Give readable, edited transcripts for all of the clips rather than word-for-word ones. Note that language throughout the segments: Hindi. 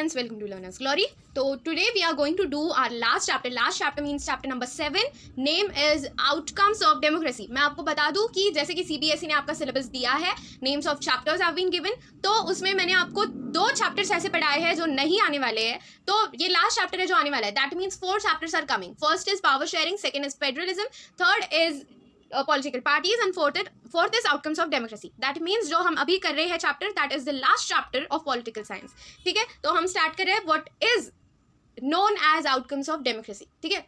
students, welcome to Learner's Glory. So today we are going to do our last chapter. Last chapter means chapter number 7. Name is Outcomes of Democracy. मैं आपको बता दूं कि जैसे कि CBSE ने आपका सिलेबस दिया है, names of chapters have been given, तो उसमें मैंने आपको 2 chapters ऐसे पढ़ाए हैं जो नहीं आने वाले हैं. तो ये last chapter है जो आने वाला है. That means 4 chapters are coming. First is power sharing, second is federalism, third is political parties and fourth is outcomes of democracy. That means जो हम अभी कर रहे हैं chapter, that is the last chapter of political science. ठीक है, तो हम start कर रहे हैं what is known as outcomes of democracy. ठीक है,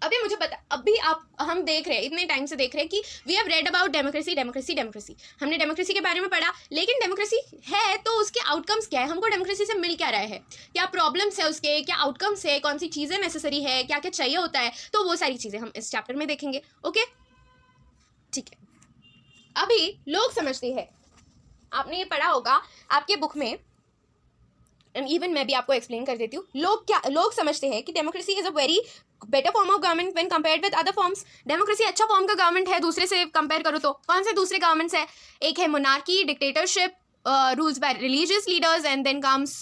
अभी मुझे पता, अभी हम देख रहे हैं, इतने टाइम से देख रहे हैं कि we have read about democracy. हमने डेमोक्रेसी के बारे में पढ़ा, लेकिन डेमोक्रेसी है तो उसके आउटकम्स क्या है, हमको डेमोक्रेसी से मिल क्या रहा है, क्या प्रॉब्लम्स है उसके, क्या आउटकम्स है, कौन सी चीज़ें नेसेसरी है, क्या क्या चाहिए होता है, तो वो सारी चीज़ें हम इस चैप्टर में देखेंगे. ओके, ठीक है. अभी लोग समझते हैं, आपने ये पढ़ा होगा आपके बुक में, एंड इवन मैं भी आपको एक्सप्लेन कर देती हूँ. लोग समझते हैं कि democracy is a very better form of government when compared with other forms. Democracy अच्छा फॉर्म का गवर्नमेंट है दूसरे से कंपेयर करो तो. कौन से दूसरे गवर्नमेंट्स है? एक है monarchy, dictatorship, rules by religious leaders, and then comes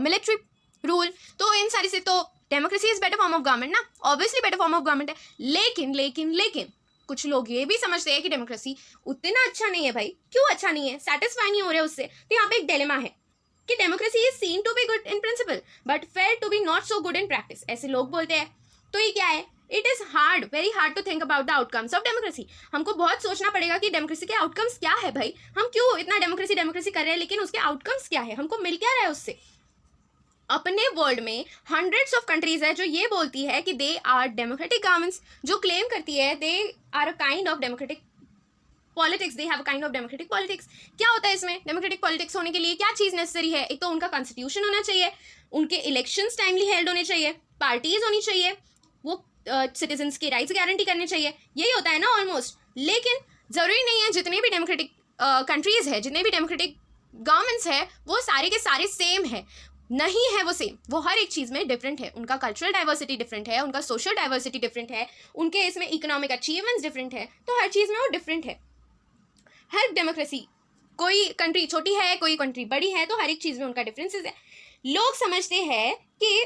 military rule. तो इन सारी से तो democracy is better form of government ना, obviously better form of government है. लेकिन कुछ लोग ये भी समझते हैं कि डेमोक्रेसी उतना अच्छा नहीं है. भाई क्यों अच्छा नहीं है? सेटिस्फाई नहीं हो रहे उससे. तो यहाँ पे एक डिलेमा है कि democracy is seen to be good in principle but failed to be not so good in practice. ऐसे लोग बोलते हैं. तो ये क्या है? It is hard, very hard to think about the outcomes of democracy. हमको बहुत सोचना पड़ेगा कि डेमोक्रेसी के आउटकम्स क्या है. भाई हम क्यों इतना डेमोक्रेसी कर रहे हैं, लेकिन उसके आउटकम्स क्या है, हमको मिल क्या रहा है उससे. अपने वर्ल्ड में हंड्रेड्स ऑफ कंट्रीज है जो ये बोलती है कि दे आर डेमोक्रेटिक गवर्नमेंट्स, जो क्लेम करती है they are a kind of democratic politics, they have a kind of democratic politics. क्या होता है इसमें? डेमोक्रेटिक पॉलिटिक्स होने के लिए क्या चीज़ नेसेसरी है? एक तो उनका कॉन्स्टिट्यूशन होना चाहिए, उनके इलेक्शंस टाइमली हेल्ड होने चाहिए, पार्टीज होनी चाहिए, वो सिटीजन्स की राइट्स गारंटी करने चाहिए. यही होता है ना ऑलमोस्ट. लेकिन ज़रूरी नहीं है जितने भी डेमोक्रेटिक कंट्रीज़ है, जितने भी डेमोक्रेटिक गवर्नमेंट्स है, वो सारे के सारे सेम है. नहीं है वो सेम. वो हर एक चीज़ में डिफरेंट है. उनका कल्चरल डाइवर्सिटी डिफरेंट है, उनका सोशल डाइवर्सिटी डिफरेंट है, उनके इसमें इकोनॉमिक अचीवमेंट्स डिफरेंट है. तो हर चीज़ में वो डिफरेंट है. हर डेमोक्रेसी, कोई कंट्री छोटी है कोई कंट्री बड़ी है, तो हर एक चीज़ में उनका डिफरेंसेस है. लोग समझते हैं कि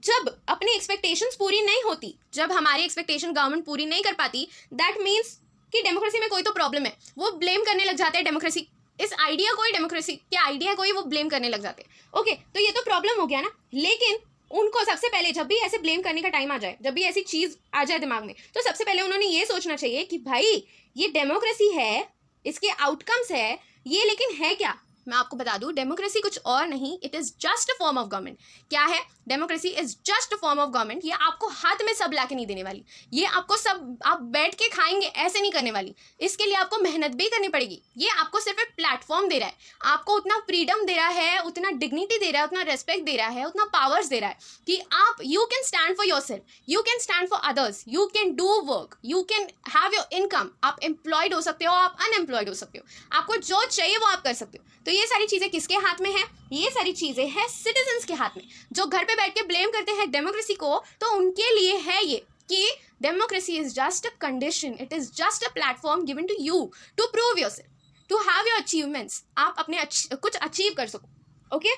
जब अपनी एक्सपेक्टेशंस पूरी नहीं होती, जब हमारी एक्सपेक्टेशन गवर्नमेंट पूरी नहीं कर पाती, दैट मीन्स कि डेमोक्रेसी में कोई तो प्रॉब्लम है. वो ब्लेम करने लग जाते हैं डेमोक्रेसी, इस आइडिया को ही, डेमोक्रेसी के आइडिया को ही वो ब्लेम करने लग जाते हैं. ओके, तो ये तो प्रॉब्लम हो गया ना. लेकिन उनको सबसे पहले जब भी ऐसे ब्लेम करने का टाइम आ जाए, जब भी ऐसी चीज़ आ जाए दिमाग में, तो सबसे पहले उन्होंने ये सोचना चाहिए कि भाई ये डेमोक्रेसी है, इसके आउटकम्स है ये, लेकिन है क्या? मैं आपको बता दूं, डेमोक्रेसी कुछ और नहीं, it is just a form of government. क्या है? Democracy is just a form of government. ये आपको हाथ में सब ला के नहीं देने वाली, ये आपको सब आप बैठ के खाएंगे ऐसे नहीं करने वाली. इसके लिए आपको मेहनत भी करनी पड़ेगी. ये आपको सिर्फ एक प्लेटफॉर्म दे रहा है, आपको उतना फ्रीडम दे रहा है, उतना डिग्निटी दे रहा है, उतना रेस्पेक्ट दे रहा है, उतना पावर्स दे रहा है कि आप you can stand for your self, you can stand for others, you can do work, you can have your income. आप एम्प्लॉयड हो सकते हो, आप अनएम्प्लॉयड हो सकते हो, आपको जो चाहिए वो आप कर सकते हो. तो ये सारी चीज़ें किसके हाथ में है? ये सारी चीज़ें हैं सिटीजन्स के हाथ में. जो घर पे बैठ के ब्लेम करते हैं डेमोक्रेसी को, तो उनके लिए है ये कि democracy is just a condition, it is just a platform given to you to prove yourself, to have your achievements. आप अपने कुछ अचीव कर सको. ओके,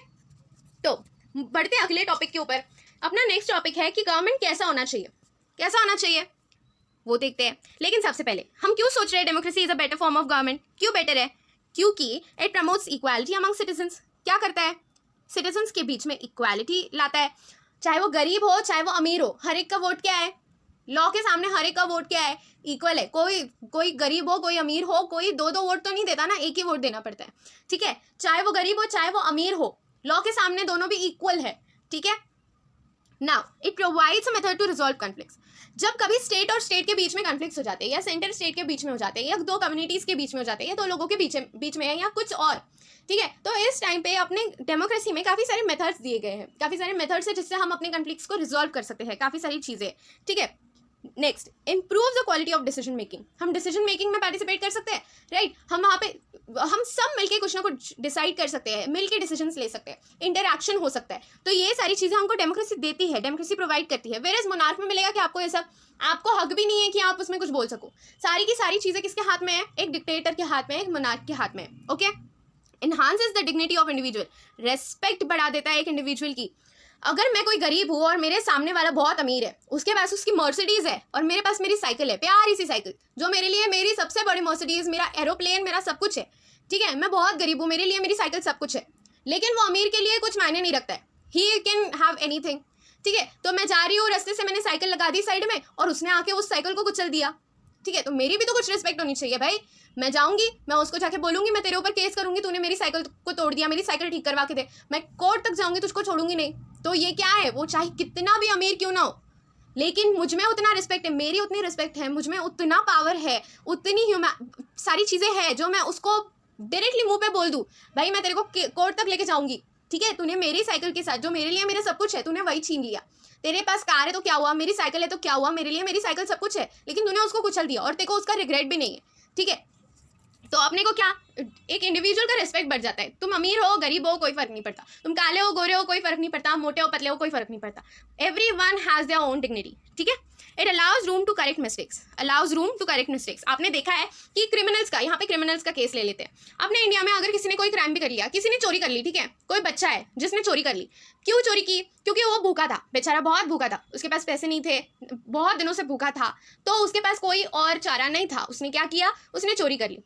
तो बढ़ते अगले टॉपिक के ऊपर. अपना नेक्स्ट टॉपिक है कि गवर्नमेंट कैसा होना चाहिए. कैसा होना चाहिए वो देखते हैं. लेकिन सबसे पहले हम क्यों सोच रहे हैं democracy is a better form of government? क्यों बेटर है? क्योंकि it promotes equality among citizens. क्या करता है? सिटीजन्स के बीच में इक्वालिटी लाता है. चाहे वो गरीब हो चाहे वो अमीर हो, हर एक का वोट क्या है? लॉ के सामने हर एक का वोट क्या है? इक्वल है. कोई गरीब हो कोई अमीर हो, कोई दो वोट तो नहीं देता ना, एक ही वोट देना पड़ता है. ठीक है, चाहे वो गरीब हो चाहे वो अमीर हो, लॉ के सामने दोनों भी इक्वल है. ठीक है. Now it provides a method to resolve conflicts. जब कभी स्टेट और स्टेट के बीच में कॉन्फ्लिक्ट्स हो जाते हैं, या सेंटर स्टेट के बीच में हो जाते हैं, या दो कम्युनिटीज़ के बीच में हो जाते हैं, या दो लोगों के बीच में है, या कुछ और. ठीक है, तो इस टाइम पे अपने डेमोक्रेसी में काफ़ी सारे मेथड्स दिए गए हैं, काफ़ी सारे मेथड्स हैं जिससे हम अपने कॉन्फ्लिक्ट्स को रिजॉल्व कर सकते हैं, काफ़ी सारी चीज़ें. ठीक है. Next, improve the quality of decision making. हम डिसीजन मेकिंग में पार्टिसिपेट कर सकते हैं, राइट. हम वहाँ पे हम सब मिलके कुछ ना कुछ डिसाइड कर सकते हैं, मिलके डिसीजंस ले सकते हैं, इंटरैक्शन हो सकता है. तो ये सारी चीज़ें हमको डेमोक्रेसी देती है, डेमोक्रेसी प्रोवाइड करती है. वेयर एज मोनार्क में मिलेगा कि आपको ये सब, आपको हक भी नहीं है कि आप उसमें कुछ बोल सको. सारी की सारी चीज़ें किसके हाथ में है? एक डिक्टेटर के हाथ में है, एक मोनार्क के हाथ में है. Okay, enhances the dignity of individual, respect बढ़ा देता है एक इंडिविजुअल की। अगर मैं कोई गरीब हूँ और मेरे सामने वाला बहुत अमीर है, उसके पास उसकी मर्सिडीज है और मेरे पास मेरी साइकिल है, प्यारी सी साइकिल, जो मेरे लिए मेरी सबसे बड़ी मर्सिडीज, मेरा एरोप्लेन, मेरा सब कुछ है, ठीक है, मैं बहुत गरीब हूँ, मेरे लिए मेरी साइकिल सब कुछ है, लेकिन वो अमीर के लिए कुछ मायने नहीं रखता है, ही कैन हैव एनीथिंग, ठीक है। तो मैं जा रही हूँ रास्ते से, मैंने साइकिल लगा दी साइड में और उसने आके उस साइकिल को कुचल दिया, ठीक है, तो मेरी भी तो कुछ रिस्पेक्ट होनी चाहिए भाई। मैं जाऊंगी, मैं उसको जाके बोलूंगी, मैं तेरे ऊपर केस करूंगी, तूने मेरी साइकिल को तोड़ दिया, मेरी साइकिल ठीक करवा के दे, मैं कोर्ट तक जाऊंगी, तुझको छोड़ूंगी नहीं। तो ये क्या है, वो चाहे कितना भी अमीर क्यों ना हो, लेकिन मुझ में उतना रिस्पेक्ट है, मेरी उतनी रिस्पेक्ट है, मुझ में उतना पावर है, उतनी सारी चीज़ें हैं जो मैं उसको डायरेक्टली मुंह पे बोल दूँ, भाई मैं तेरे को कोर्ट तक लेके जाऊंगी, ठीक है, तूने मेरी साइकिल के साथ जो मेरे लिए मेरा सब कुछ है, तूने वही छीन लिया। तेरे पास कार है तो क्या हुआ, मेरी साइकिल है तो क्या हुआ, मेरे लिए मेरी साइकिल सब कुछ है, लेकिन तूने उसको कुचल दिया और तेरे को उसका रिग्रेट भी नहीं है, ठीक है। तो अपने को क्या, एक इंडिविजुअल का रिस्पेक्ट बढ़ जाता है। तुम अमीर हो गरीब हो कोई फर्क नहीं पड़ता, तुम काले हो गोरे हो कोई फर्क नहीं पड़ता, मोटे हो पतले हो कोई फर्क नहीं पड़ता, everyone has their own dignity, ठीक है। It allows room to correct mistakes, allows room to correct mistakes. आपने देखा है कि क्रिमिनल्स का, यहाँ पे क्रिमिनल्स का केस ले लेते हैं। अपने इंडिया में अगर किसी ने कोई क्राइम भी कर लिया, किसी ने चोरी कर ली, ठीक है, कोई बच्चा है जिसने चोरी कर ली, क्यों चोरी की, क्योंकि वो भूखा था, बेचारा बहुत भूखा था, उसके पास पैसे नहीं थे, बहुत दिनों से भूखा था, तो उसके पास कोई और चारा नहीं था, उसने क्या किया, उसने चोरी कर ली।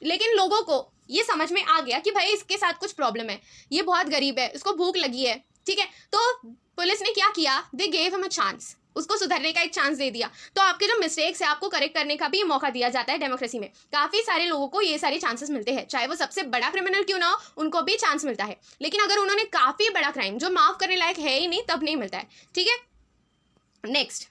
लेकिन लोगों को ये समझ में आ गया कि भाई इसके साथ कुछ प्रॉब्लम है, ये बहुत गरीब है, इसको भूख लगी है, ठीक है, तो पुलिस ने क्या किया, they gave him a chance, उसको सुधरने का एक चांस दे दिया। तो आपके जो मिस्टेक्स है आपको करेक्ट करने का भी मौका दिया जाता है डेमोक्रेसी में। काफ़ी सारे लोगों को ये सारे चांसेस मिलते हैं, चाहे वो सबसे बड़ा क्रिमिनल क्यों ना हो, उनको भी चांस मिलता है। लेकिन अगर उन्होंने काफ़ी बड़ा क्राइम जो माफ़ करने लायक है ही नहीं, तब नहीं मिलता है, ठीक है। Next,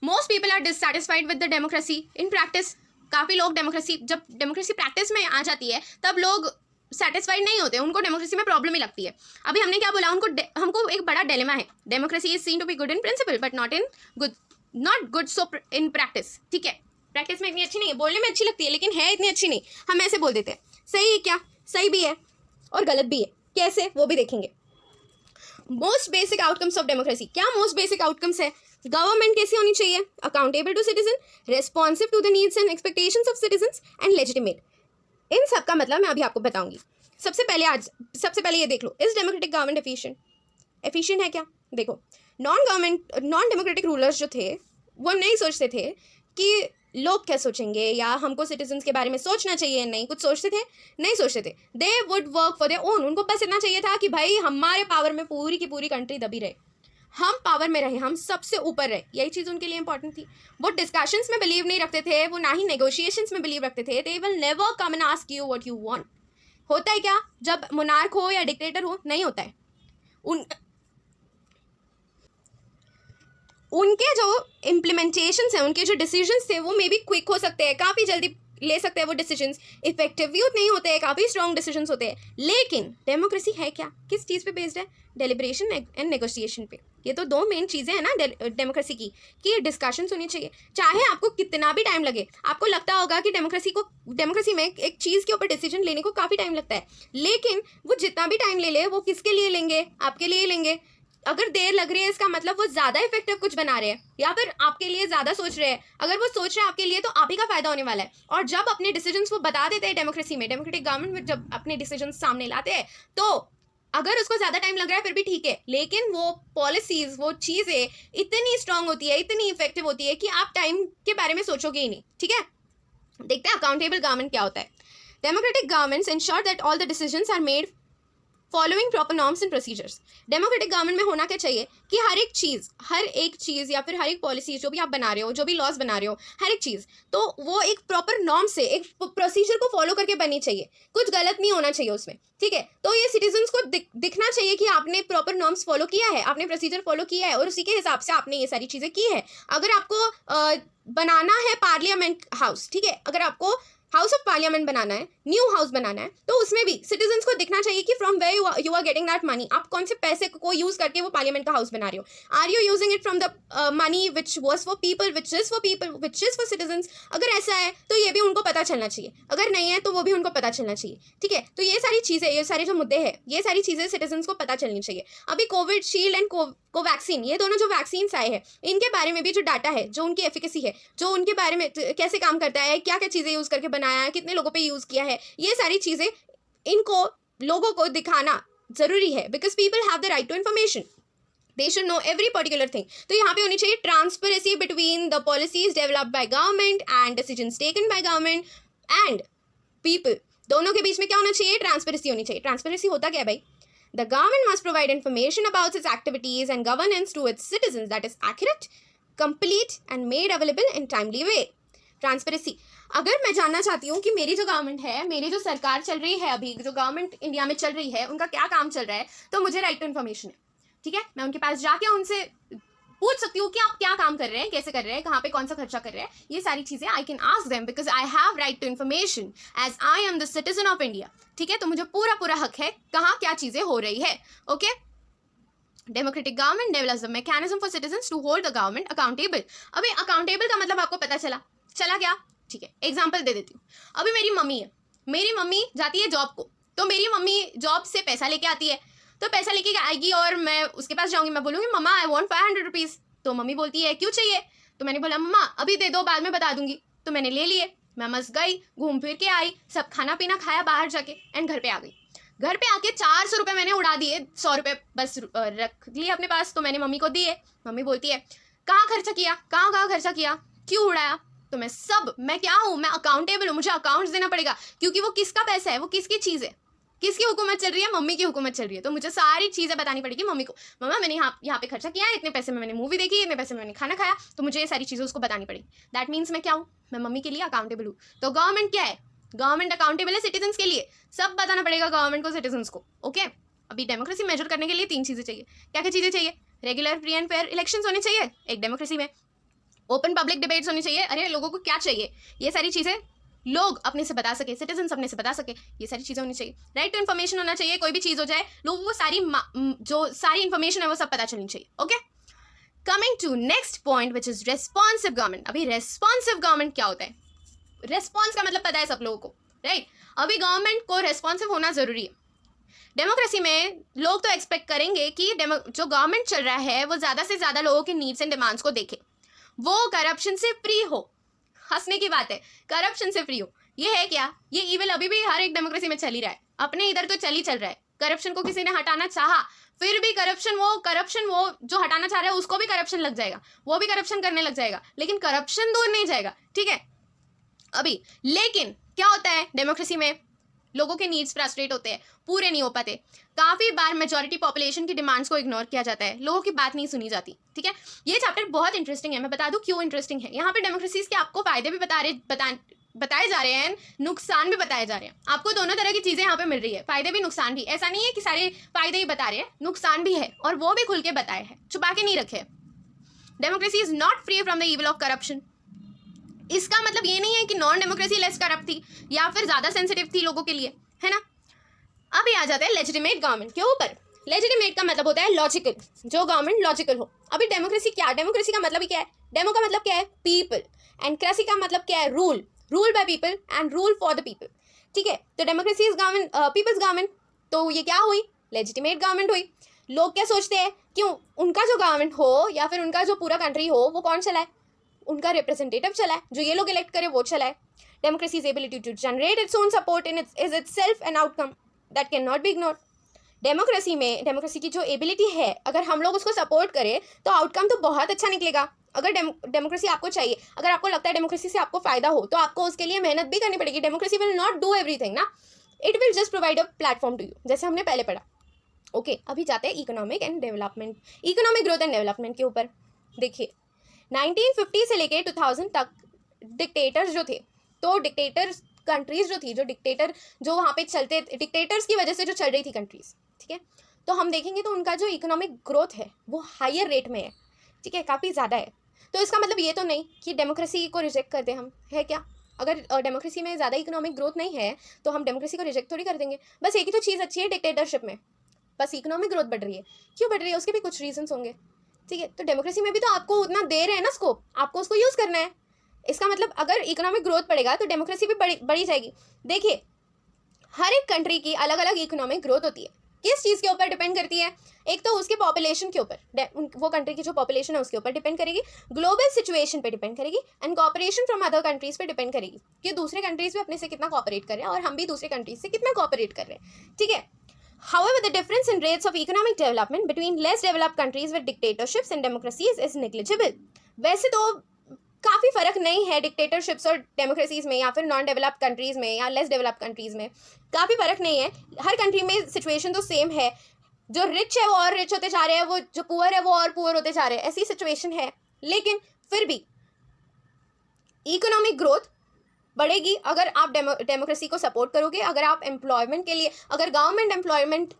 most people are dissatisfied with the democracy in practice. काफ़ी लोग डेमोक्रेसी, जब डेमोक्रेसी प्रैक्टिस में आ जाती है तब लोग सेटिस्फाइड नहीं होते, उनको डेमोक्रेसी में प्रॉब्लम ही लगती है। अभी हमने क्या बोला, हमको एक बड़ा डिलेमा है, democracy is seen to be good in principle but not good so in practice, ठीक है। प्रैक्टिस में इतनी अच्छी नहीं है, बोलने में अच्छी लगती है लेकिन है इतनी अच्छी नहीं, हम ऐसे बोल देते हैं। सही है क्या, सही भी है और गलत भी है, कैसे वो भी देखेंगे। Most basic outcomes of democracy, क्या मोस्ट बेसिक आउटकम्स है, गवर्नमेंट कैसी होनी चाहिए, accountable to citizen, responsive to the needs and expectations of citizens and legitimate. इन सब का मतलब मैं अभी आपको बताऊंगी। सबसे पहले ये देख लो, इज डेमोक्रेटिक गवर्नमेंट एफिशिएंट है क्या। देखो, नॉन डेमोक्रेटिक रूलर्स जो थे वो नहीं सोचते थे कि लोग क्या सोचेंगे या हमको सिटीजन्स के बारे में सोचना चाहिए, नहीं कुछ सोचते थे, नहीं सोचते थे। They would work for their own, उनको बस इतना चाहिए था कि भाई हमारे पावर में पूरी की पूरी कंट्री दबी रहे, हम पावर में रहे, हम सबसे ऊपर रहे, यही चीज़ उनके लिए इंपॉर्टेंट थी। वो डिस्कशंस में बिलीव नहीं रखते थे, वो ना ही नेगोशिएशंस में बिलीव रखते थे। They will never come and ask you what you want. होता है क्या, जब मोनार्क हो या डिक्टेटर हो, नहीं होता है। उनके जो इम्प्लीमेंटेशंस हैं, उनके जो डिसीजंस थे वो मे बी क्विक हो सकते हैं, काफ़ी जल्दी ले सकते हैं वो डिसीजंस, इफेक्टिव यूथ नहीं होते हैं, काफ़ी स्ट्रॉन्ग डिसीजंस होते हैं। लेकिन डेमोक्रेसी है क्या, किस चीज़ पे बेस्ड है, डेलिब्रेशन एंड नेगोशिएशन पे। ये तो दो मेन चीज़ें हैं ना डेमोक्रेसी की, कि डिस्कशंस होनी चाहिए, चाहे आपको कितना भी टाइम लगे। आपको लगता होगा कि डेमोक्रेसी में एक चीज़ के ऊपर डिसीजन लेने को काफ़ी टाइम लगता है, लेकिन वो जितना भी टाइम ले ले वो किसके लिए लेंगे, आपके लिए लेंगे। अगर देर लग रही है इसका मतलब वो ज़्यादा इफेक्टिव कुछ बना रहे हैं या फिर आपके लिए ज़्यादा सोच रहे हैं। अगर वो सोच रहे हैं आपके लिए तो आप ही का फायदा होने वाला है। और जब अपने डिसीजंस वो बता देते हैं डेमोक्रेसी में, डेमोक्रेटिक गवर्नमेंट में जब अपने डिसीजंस सामने लाते हैं, तो अगर उसको ज़्यादा टाइम लग रहा है फिर भी ठीक है, लेकिन वो पॉलिसीज़, वो चीज़ें इतनी स्ट्रांग होती है, इतनी इफेक्टिव होती है कि आप टाइम के बारे में सोचोगे ही नहीं, ठीक है। देखते हैं अकाउंटेबल गवर्नमेंट क्या होता है। Democratic governments ensure that all the decisions are made following proper norms and procedures. Democratic government में होना क्या चाहिए कि हर एक चीज़ या फिर हर एक पॉलिसी जो भी आप बना रहे हो, जो भी लॉज बना रहे हो, हर एक चीज़ तो वो एक प्रॉपर नॉर्म से, एक प्रोसीजर को फॉलो करके बननी चाहिए, कुछ गलत नहीं होना चाहिए उसमें, ठीक है। तो ये सिटीजन्स को दिखना चाहिए कि आपने प्रॉपर नॉर्म्स फॉलो किया है, आपने प्रोसीजर फॉलो किया है और उसी के हिसाब से आपने ये सारी चीज़ें की है। अगर आपको बनाना है पार्लियामेंट हाउस, ठीक है, अगर आपको हाउस ऑफ पार्लियामेंट बनाना है, न्यू हाउस बनाना है, तो उसमें भी सिटीजन्स को दिखना चाहिए कि from where you are getting that money, आप कौन से पैसे को यूज करके वो पार्लियामेंट का हाउस बना रहे हो। Are you using it from the money which was for people, which is for citizens. अगर ऐसा है तो ये भी उनको पता चलना चाहिए, अगर नहीं है तो वो भी उनको पता चलना चाहिए, ठीक है। तो ये सारी चीज़ें, ये सारे जो मुद्दे हैं, ये सारी चीज़ें सिटीजन्स को पता चलनी चाहिए। अभी कोविशील्ड एंड कोवैक्सीन, ये दोनों जो वैक्सीन्स आए हैं, इनके बारे में भी जो डाटा है, जो उनकी एफिकेसी है, जो उनके बारे में कैसे काम करता है, क्या क्या चीज़ें यूज़ करके बनाया है, कितने लोगों पे यूज़ किया है, ये सारी चीज़ें इनको लोगों को दिखाना ज़रूरी है, because people have the right to information, they should know every particular thing. तो यहाँ पे होनी चाहिए transparency between the policies developed by government and decisions taken by government and people. दोनों के बीच में क्या होना चाहिए? ट्रांसपेरेंसी होनी चाहिए। ट्रांसपेरेंसी होता क्या है भाई? The government must provide information about its activities and governance to its citizens that is accurate, complete and made available in timely way. Transparency, अगर मैं जानना चाहती हूँ कि मेरी जो गवर्नमेंट है, मेरी जो सरकार चल रही है, अभी जो गवर्नमेंट इंडिया में चल रही है, उनका क्या काम चल रहा है, तो मुझे राइट टू इन्फॉर्मेशन है, ठीक है। मैं उनके पास जाके उनसे पूछ सकती हूँ कि आप क्या काम कर रहे हैं, कैसे कर रहे हैं, कहाँ पे कौन सा खर्चा कर रहे हैं, ये सारी चीज़ें I can ask them because I have right to information as I am the citizen of India, ठीक है। तो मुझे पूरा पूरा हक है कहाँ क्या चीज़ें हो रही है, okay. Democratic government develops the mechanism for citizens to hold the government accountable. अभी अकाउंटेबल का मतलब आपको पता चला क्या? ठीक है, एग्जाम्पल दे देती हूँ। अभी मेरी मम्मी है, मेरी मम्मी जाती है जॉब को, तो मेरी मम्मी जॉब से पैसा लेके आती है, तो पैसा लेके आएगी और मैं उसके पास जाऊँगी, मैं बोलूँगी मम्मा आई वॉन्ट 500 रुपीज़। तो मम्मी बोलती है क्यों चाहिए? तो मैंने बोला मम्मा अभी दे दो, बाद में बता दूंगी। तो मैंने ले लिए, मैं मस्त गई, घूम फिर के आई, सब खाना पीना खाया बाहर जाके, एंड घर पे आ गई। घर पे आके 400 रुपये मैंने उड़ा दिए, 100 रुपये बस रख लिए अपने पास। तो मैंने मम्मी को दिए, मम्मी बोलती है कहाँ खर्चा किया, कहाँ खर्चा किया, क्यों उड़ाया? तो मैं क्या हूँ? मैं अकाउंटेबल हूँ, मुझे अकाउंट्स देना पड़ेगा, क्योंकि वो किसका पैसा है, वो किसकी चीज़ है, किसकी हुकूमत चल रही है? मम्मी की हुकूमत चल रही है। तो मुझे सारी चीज़ें बतानी पड़ेगी मम्मी को। मम्मा मैंने यहाँ पे खर्चा किया है, इतने पैसे में मैंने मूवी देखी, इतने पैसे में मैंने खाना खाया, तो मुझे ये सारी चीज़ें उसको बतानी पड़ेगी। दैट मीन्स मैं क्या हूँ? मैं मम्मी के लिए अकाउंटेबल हूँ। तो गवर्नमेंट क्या है? गवर्नमेंट अकाउंटेबल है सिटीजन्स के लिए, सब बताना पड़ेगा गवर्नमेंट को सिटीजन्स को, ओके। अभी डेमोक्रेसी मेजर करने के लिए 3 चीज़ें चाहिए। क्या क्या चीज़ें चाहिए? Regular free and fair elections होने चाहिए एक डेमोक्रेसी में, ओपन पब्लिक डिबेट्स होनी चाहिए। अरे लोगों को क्या चाहिए, ये सारी चीज़ें लोग अपने से बता सके, सिटीजन्स अपने से बता सके, ये सारी चीज़ें होनी चाहिए। राइट टू इन्फॉर्मेशन होना चाहिए, कोई भी चीज़ हो जाए लोगों को जो सारी इन्फॉर्मेशन है वो सब पता चलनी चाहिए, okay. Coming to next point which is responsive government. अभी रेस्पॉन्सिव गवर्नमेंट क्या होता है? रेस्पॉन्स का मतलब पता है सब लोगों को, राइट। अभी गवर्नमेंट को रेस्पॉन्सिव होना ज़रूरी है। डेमोक्रेसी में लोग तो एक्सपेक्ट करेंगे कि जो गवर्नमेंट चल रहा है वो ज़्यादा से ज़्यादा लोगों के नीड्स एंड डिमांड्स को देखे, वो करप्शन से फ्री हो। हंसने की बात है, करप्शन से फ्री हो। ये है क्या? ये ईविल अभी भी हर एक डेमोक्रेसी में चल ही रहा है, अपने इधर तो चल रहा है। करप्शन को किसी ने हटाना चाहा, फिर भी करप्शन वो जो हटाना चाह रहा है उसको भी करप्शन लग जाएगा, वो भी करप्शन करने लग जाएगा, लेकिन करप्शन दूर नहीं जाएगा, ठीक है। अभी लेकिन क्या होता है डेमोक्रेसी में? लोगों के नीड्स फ्रस्ट्रेट होते हैं, पूरे नहीं हो पाते। काफ़ी बार मेजॉरिटी पॉपुलेशन की डिमांड्स को इग्नोर किया जाता है, लोगों की बात नहीं सुनी जाती, ठीक है। ये चैप्टर बहुत इंटरेस्टिंग है, मैं बता दूं क्यों इंटरेस्टिंग है। यहाँ पे डेमोक्रेसीज के आपको फायदे भी बताए जा रहे हैं, नुकसान भी बताए जा रहे हैं। आपको दोनों तरह की चीज़ें यहाँ पे मिल रही है, फायदे भी नुकसान भी। ऐसा नहीं है कि सारे फायदे ही बता रहे हैं, नुकसान भी है, और वो भी खुल के बताए हैं, छुपा के नहीं रखे। Democracy is not free from the evil of corruption. इसका मतलब ये नहीं है कि नॉन डेमोक्रेसी लेस करप्ट थी या फिर ज़्यादा सेंसिटिव थी लोगों के लिए, है ना। अभी आ जाते हैं लेजिटिमेट गवर्नमेंट के ऊपर। लेजिटिमेट का मतलब होता है लॉजिकल, जो गवर्नमेंट लॉजिकल हो। अभी डेमोक्रेसी क्या? डेमोक्रेसी का मतलब ही क्या है? डेमो का मतलब क्या है? पीपल, एंड क्रेसी का मतलब क्या है? Rule by people and rule for the people, ठीक है। तो democracy is government, people's government, तो ये क्या हुई? लेजिटिमेट गवर्नमेंट हुई। लोग क्या सोचते हैं कि उनका जो गवर्नमेंट हो या फिर उनका जो पूरा कंट्री हो वो कौन चलाए? उनका रिप्रेजेंटेटिव चलाए, जो ये लोग इलेक्ट करे वो चलाए। Democracy is ability to generate its own support in is itself an outcome that can not be ignored. Democracy की जो एबिलिटी है, अगर हम लोग उसको सपोर्ट करें तो आउटकम तो बहुत अच्छा निकलेगा। अगर डेमोक्रेसी आपको चाहिए, अगर आपको लगता है डेमोक्रेसी से आपको फायदा हो, तो आपको उसके लिए मेहनत भी करनी पड़ेगी। Democracy will not do everything ना, it will just provide a platform to you, जैसे हमने पहले पढ़ा, ओके। अभी जाते हैं इकोनॉमिक ग्रोथ एंड डेवलपमेंट के ऊपर। देखिए 1950 से लेके 2000 तक डिक्टेटर्स जो थे, तो डिक्टेटर्स कंट्रीज जो थी, जो वहाँ पे चलते, डिक्टेटर्स की वजह से जो चल रही थी कंट्रीज, ठीक है। तो हम देखेंगे तो उनका जो इकोनॉमिक ग्रोथ है वो हायर रेट में है, ठीक है, काफ़ी ज़्यादा है। तो इसका मतलब ये तो नहीं कि डेमोक्रेसी को रिजेक्ट कर दें हम, है क्या? अगर डेमोक्रेसी में ज़्यादा इकोनॉमिक ग्रोथ नहीं है तो हम डेमोक्रेसी को रिजेक्ट थोड़ी कर देंगे। बस एक ही तो चीज़ अच्छी है डिक्टेटरशिप में, बस इकोनॉमिक ग्रोथ बढ़ रही है। क्यों बढ़ रही है? उसके भी कुछ रीजंस होंगे, ठीक है। तो डेमोक्रेसी में भी तो आपको उतना दे रहे हैं ना स्कोप, आपको उसको यूज़ करना है। इसका मतलब अगर इकोनॉमिक ग्रोथ बढ़ेगा तो डेमोक्रेसी भी बढ़ी जाएगी। देखिए हर एक कंट्री की अलग अलग इकोनॉमिक ग्रोथ होती है, किस चीज़ के ऊपर डिपेंड करती है? एक तो उसके पॉपुलेशन के ऊपर, वो कंट्री की जो पॉपुलेशन है उसके ऊपर डिपेंड करेगी, ग्लोबल सिचुएशन पे डिपेंड करेगी, and cooperation from other countries पे डिपेंड करेगी कि दूसरे कंट्रीज भी अपने से कितना कॉपरेट कर रहे हैं और हम भी दूसरे कंट्रीज से कितना कॉपरेट कर रहे हैं, ठीक है। However, the difference in rates of economic development between less developed countries with dictatorships and democracies is negligible. वैसे तो काफ़ी फ़र्क नहीं है डिक्टेटरशिप्स और डेमोक्रेसीज में, या फिर नॉन डेवलप्ड कंट्रीज़ में या लेस डेवलप्ड कंट्रीज़ में, काफ़ी फ़र्क नहीं है। हर कंट्री में सिचुएशन तो सेम है, जो रिच है वो और रिच होते जा रहे हैं, वो जो पुअर है वो और पुअर होते जा रहे हैं, ऐसी सिचुएशन है। लेकिन फिर भी इकोनॉमिक ग्रोथ बढ़ेगी अगर आप डेमोक्रेसी को सपोर्ट करोगे, अगर आप एम्प्लॉयमेंट के लिए, अगर गवर्नमेंट एम्प्लॉयमेंट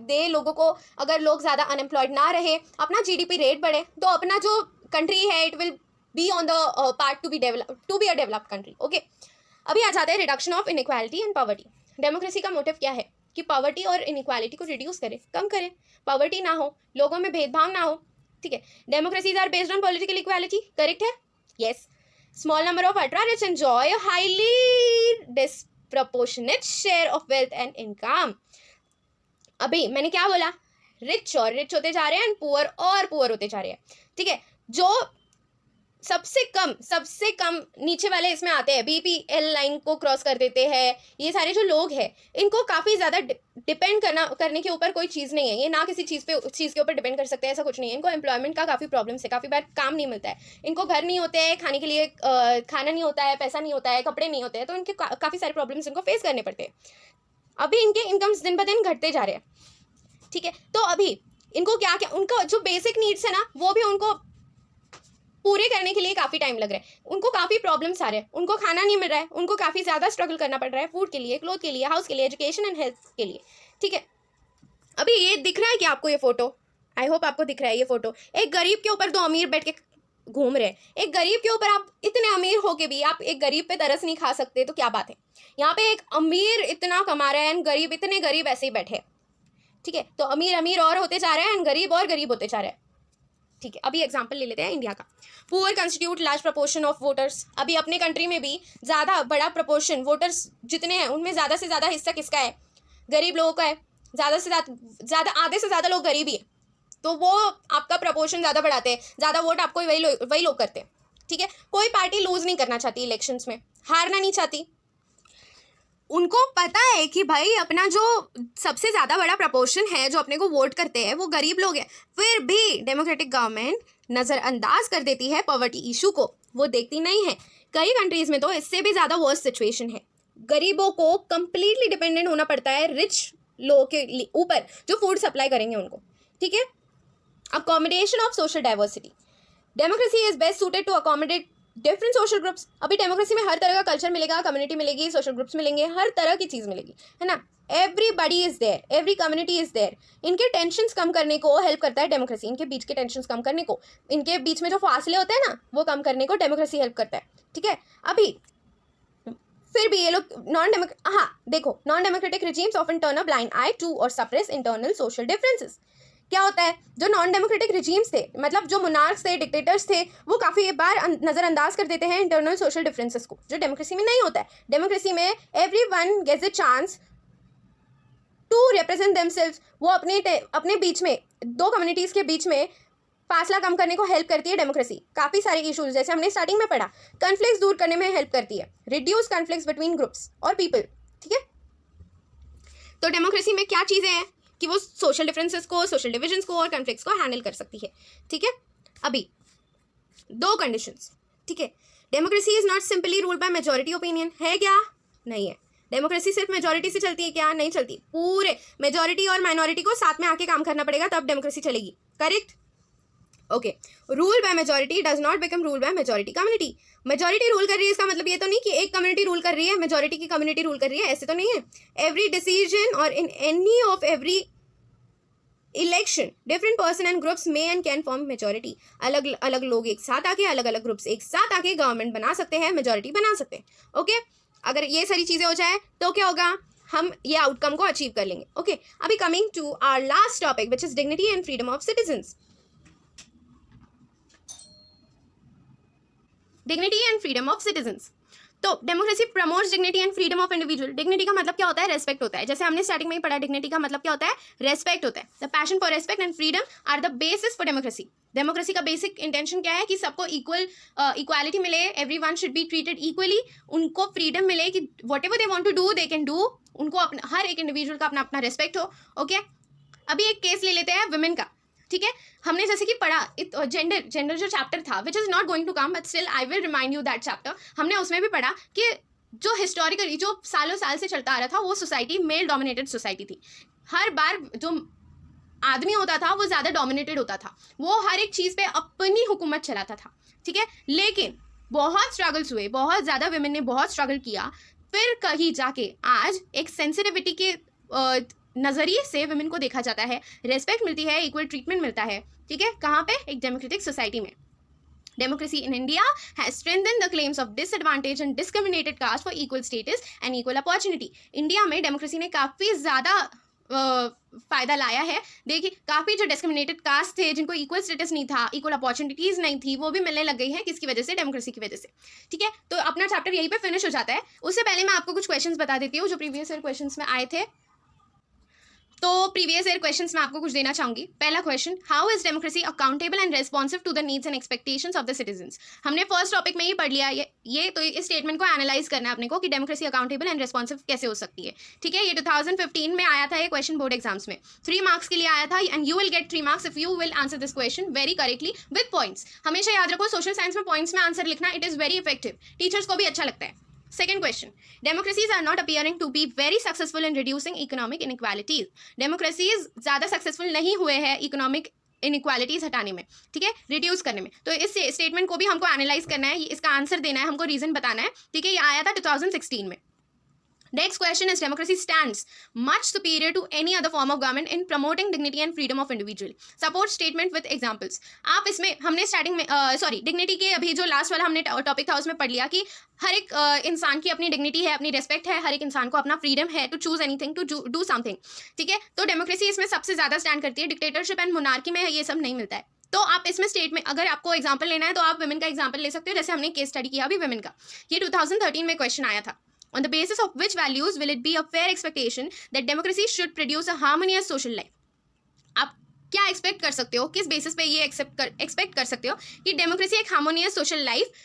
दे लोगों को, अगर लोग ज़्यादा अनएम्प्लॉयड ना रहे, अपना जीडीपी रेट बढ़े, तो अपना जो कंट्री है it will be on the part to be a developed country. Okay, अभी आ जाते हैं reduction of inequality and poverty. Democracy का मोटिव क्या है कि पॉवर्टी और इनइक्वालिटी को रिड्यूस करें, कम करें, पॉवर्टी ना हो, लोगों में भेदभाव ना हो, ठीक है। Democracies are based on political equality, correct है, yes. Small number of ultra rich enjoy a highly disproportionate share of wealth and income. अभी मैंने क्या बोला, रिच और रिच होते जा रहे हैं, पुअर और पुअर होते जा रहे हैं, ठीक है। जो सबसे कम नीचे वाले इसमें आते हैं, BPL लाइन को क्रॉस कर देते हैं, ये सारे जो लोग हैं इनको काफ़ी ज़्यादा डिपेंड करने के ऊपर कोई चीज़ नहीं है, ये ना किसी चीज़ के ऊपर डिपेंड कर सकते हैं, ऐसा कुछ नहीं है। इनको एम्प्लॉयमेंट का काफ़ी प्रॉब्लम्स है, काफ़ी बार काम नहीं मिलता है, इनको घर नहीं होते हैं, खाने के लिए खाना नहीं होता है, पैसा नहीं होता है, कपड़े नहीं होते हैं, तो इनके काफ़ी सारे प्रॉब्लम्स इनको फेस करने पड़ते हैं। अभी इनके इनकम्स दिन ब दिन घटते जा रहे हैं, ठीक है। तो अभी इनको क्या उनका जो बेसिक नीड्स है ना वो भी उनको पूरे करने के लिए काफ़ी टाइम लग रहा है, उनको काफ़ी प्रॉब्लम्स आ रहे हैं, उनको खाना नहीं मिल रहा है, उनको काफ़ी ज़्यादा स्ट्रगल करना पड़ रहा है फूड के लिए, क्लोथ के लिए, हाउस के लिए, एजुकेशन एंड हेल्थ के लिए, ठीक है। अभी ये दिख रहा है कि आपको ये फोटो, आई होप आपको दिख रहा है ये फोटो, एक गरीब के ऊपर दो अमीर बैठ के घूम रहे हैं। एक गरीब के ऊपर, आप इतने अमीर होके भी आप एक गरीब पे तरस नहीं खा सकते तो क्या बात है। यहाँ पे एक अमीर इतना कमा रहा है एंड गरीब इतने गरीब ऐसे ही बैठे, ठीक है। तो अमीर अमीर और होते जा रहे हैं एंड गरीब और गरीब होते जा रहे हैं, ठीक है। अभी एग्जांपल ले लेते हैं इंडिया का। Poor constitute large proportion of voters. अभी अपने कंट्री में भी ज़्यादा बड़ा प्रपोर्शन वोटर्स जितने हैं उनमें ज़्यादा से ज़्यादा हिस्सा किसका है, गरीब लोगों का है। ज़्यादा से ज़्यादा आधे से ज़्यादा लोग गरीब ही है, तो वो आपका प्रपोर्शन ज़्यादा बढ़ाते हैं, ज़्यादा वोट आपको वही लोग करते हैं, ठीक है। कोई पार्टी लूज़ नहीं करना चाहती इलेक्शंस में, हारना नहीं चाहती। उनको पता है कि भाई अपना जो सबसे ज़्यादा बड़ा प्रपोर्शन है जो अपने को वोट करते हैं वो गरीब लोग हैं, फिर भी डेमोक्रेटिक गवर्नमेंट नज़रअंदाज कर देती है पॉवर्टी इशू को, वो देखती नहीं है। कई कंट्रीज़ में तो इससे भी ज़्यादा वर्स्ट सिचुएशन है, गरीबों को कंप्लीटली डिपेंडेंट होना पड़ता है रिच लोगों के ऊपर जो फूड सप्लाई करेंगे उनको, ठीक है। Accommodation of social diversity. Democracy is best suited to accommodate different social groups. अभी डेमोक्रेसी में हर तरह का कल्चर मिलेगा, कम्युनिटी मिलेगी, सोशल ग्रुप्स मिलेंगे, हर तरह की चीज़ मिलेगी, है ना। Everybody is there, every community is there. इनके टेंशन्स कम करने को हेल्प करता है डेमोक्रेसी, इनके बीच के टेंशन्स कम करने को, इनके बीच में जो फासले होते हैं ना वो कम करने को डेमोक्रेसी हेल्प करता है, ठीक है। अभी फिर भी ये लोग देखो, non democratic regimes often turn a blind eye to or suppress internal social differences. क्या होता है, जो नॉन डेमोक्रेटिक रिजीम्स थे, मतलब जो मोनार्क्स थे, डिक्टेटर्स थे, वो काफ़ी बार नज़रअंदाज कर देते हैं इंटरनल सोशल डिफरेंसेस को, जो डेमोक्रेसी में नहीं होता है। डेमोक्रेसी में everyone gets a chance to represent themselves. वो अपने बीच में, दो कम्युनिटीज़ के बीच में फासला कम करने को हेल्प करती है डेमोक्रेसी। काफ़ी सारे इशूज़ जैसे हमने स्टार्टिंग में पढ़ा, कन्फ्लिक्ट्स दूर करने में हेल्प करती है, रिड्यूस कन्फ्लिक्ट्स बिटवीन ग्रुप्स और पीपल, ठीक है। तो डेमोक्रेसी में क्या चीज़ें हैं कि वो सोशल डिफरेंसेस को, सोशल डिविजन्स को और कन्फ्लिक्ट्स को हैंडल कर सकती है, ठीक है। अभी दो कंडीशंस, ठीक है। Democracy is not simply ruled by majority opinion, है क्या, नहीं है। डेमोक्रेसी सिर्फ मेजॉरिटी से चलती है क्या, नहीं चलती। पूरे मेजॉरिटी और माइनॉरिटी को साथ में आके काम करना पड़ेगा तब डेमोक्रेसी चलेगी, correct, okay. Rule by majority does not become rule by majority community. Majority rule कर रही है इसका मतलब ये तो नहीं कि एक कम्युनिटी रूल कर रही है, मेजॉरिटी की कम्युनिटी रूल कर रही है, ऐसे तो नहीं है। एवरी डिसीजन और in any of every election different person and groups may and can form majority. अलग अलग लोग एक साथ आके, अलग अलग ग्रुप्स एक साथ आके गवर्नमेंट बना सकते हैं, मेजॉरिटी बना सकते हैं, ओके। अगर ये सारी चीज़ें हो जाए तो क्या होगा, हम ये आउटकम को अचीव कर लेंगे, ओके। अभी coming to our last topic which is dignity and freedom of citizens. Dignity and freedom of citizens. तो democracy promotes dignity and freedom of individual. Dignity का मतलब क्या होता है? रेस्पेक्ट होता है। जैसे हमने स्टार्टिंग में ही पढ़ा, डिग्निटी का मतलब क्या होता है? रेस्पेक्ट होता है। The passion for respect and freedom are the basis for democracy. Democracy का बेसिक इंटेंशन क्या है? कि सबको इक्वालिटी मिले, everyone should be treated equally, उनको फ्रीडम मिले कि whatever they want to do they can do, उनको अपना, हर एक इंडिविजुअल का अपना अपना रेस्पेक्ट हो। ओके, अभी एक केस ले लेते हैं वुमेन का, ठीक है। हमने जैसे कि पढ़ा जेंडर जो चैप्टर था, which is not going to come but still I will remind you that chapter. हमने उसमें भी पढ़ा कि जो हिस्टोरिकली जो सालों साल से चलता आ रहा था, वो सोसाइटी मेल डोमिनेटेड सोसाइटी थी। हर बार जो आदमी होता था वो ज़्यादा डोमिनेटेड होता था, वो हर एक चीज़ पे अपनी हुकूमत चलाता था, ठीक है। लेकिन बहुत स्ट्रगल्स हुए, बहुत ज़्यादा वुमेन ने बहुत स्ट्रगल किया, फिर कहीं जाके आज एक सेंसिटिविटी के नज़रिए से वुमेन को देखा जाता है, रेस्पेक्ट मिलती है, इक्वल ट्रीटमेंट मिलता है, ठीक है। कहाँ पे? एक डेमोक्रेटिक सोसाइटी में। Democracy in India has strengthened the claims of disadvantaged and discriminated caste for equal status and equal opportunity. India में डेमोक्रेसी ने काफ़ी ज़्यादा फ़ायदा लाया है। देखिए, काफ़ी जो डिस्क्रिमिनेटेड कास्ट थे, जिनको इक्वल स्टेटस नहीं था, इक्वल अपॉर्चुनिटीज़ नहीं थी, वो भी मिलने लग गई है। किसकी वजह से? डेमोक्रेसी की वजह से, ठीक है। तो अपना चैप्टर यहीं पे फिनिश हो जाता है। उससे पहले मैं आपको कुछ क्वेश्चंस बता देती हूँ जो प्रीवियस ईयर क्वेश्चंस में आए थे। तो प्रीवियस ईयर क्वेश्चंस में आपको कुछ देना चाहूंगी। पहला question, how is democracy accountable and responsive to the needs and expectations of the citizens. हमने फर्स्ट टॉपिक में ही पढ़ लिया ये तो इस स्टेटमेंट को एनालाइज करना है अपने को कि डेमोक्रेसी अकाउंटेबल एंड रेस्पॉन्सिव कैसे हो सकती है, ठीक है। ये 2015 में आया था, ये क्वेश्चन बोर्ड एग्जाम्स में 3 मार्क्स के लिए आया था, and you will get 3 marks if you will answer this question very correctly with points. हमेशा याद रखो, सोशल साइंस में पॉइंट्स में आंसर लिखना, it is very effective, teachers को भी अच्छा लगता है। Second question, democracies are not appearing to be very successful in reducing economic inequalities. Democracies ज़्यादा सक्सेसफुल नहीं हुए हैं इकोनॉमिक इनइक्वालिटीज हटाने में, ठीक है, रिड्यूस करने में। तो इस स्टेटमेंट को भी हमको एनालाइज करना है, इसका आंसर देना है, हमको रीजन बताना है, ठीक है। ये आया था 2016 में। Next question is, democracy stands much superior to any other form of government in promoting dignity and freedom of individual. Support statement with examples. आप इसमें हमने स्टार्टिंग में डिग्निटी के अभी जो लास्ट वाला हमने टॉपिक था उसमें पढ़ लिया कि हर एक इंसान की अपनी डिग्निटी है, अपनी रेस्पेक्ट है, हर एक इंसान को अपना फ्रीडम है to choose anything, to do something, ठीक है। तो डेमोक्रेसी इसमें सबसे ज़्यादा स्टैंड करती है। डिक्टेटरशिप एंड मोनार्की में ये सब नहीं मिलता है। तो आप इसमें स्टेट में अगर आपको एग्जाम्पल लेना है तो आप वुमेन का एग्जाम्पल ले सकते हो, जैसे हमने केस स्टडी किया अभी वुमेन का। ये 2013 में क्वेश्चन आया था। On the basis of which values will it be a fair expectation that democracy should produce a harmonious social life? आप क्या एक्सपेक्ट कर सकते हो, किस बेसिस पे ये एक्सपेक्ट कर सकते हो कि डेमोक्रेसी एक हार्मोनियस सोशल लाइफ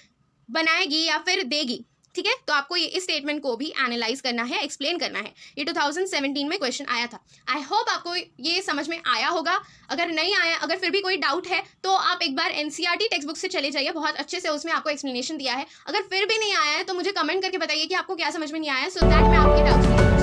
बनाएगी या फिर देगी, ठीक है। तो आपको ये इस स्टेटमेंट को भी एनालाइज करना है, एक्सप्लेन करना है। ये 2017 में क्वेश्चन आया था। आई होप आपको ये समझ में आया होगा। अगर नहीं आया, अगर फिर भी कोई डाउट है तो आप एक बार एनसीईआरटी टेक्स्ट बुक से चले जाइए, बहुत अच्छे से उसमें आपको एक्सप्लेनेशन दिया है। अगर फिर भी नहीं आया है तो मुझे कमेंट करके बताइए कि आपको क्या समझ में नहीं आया, सो दैट मैं आपके डाउट्स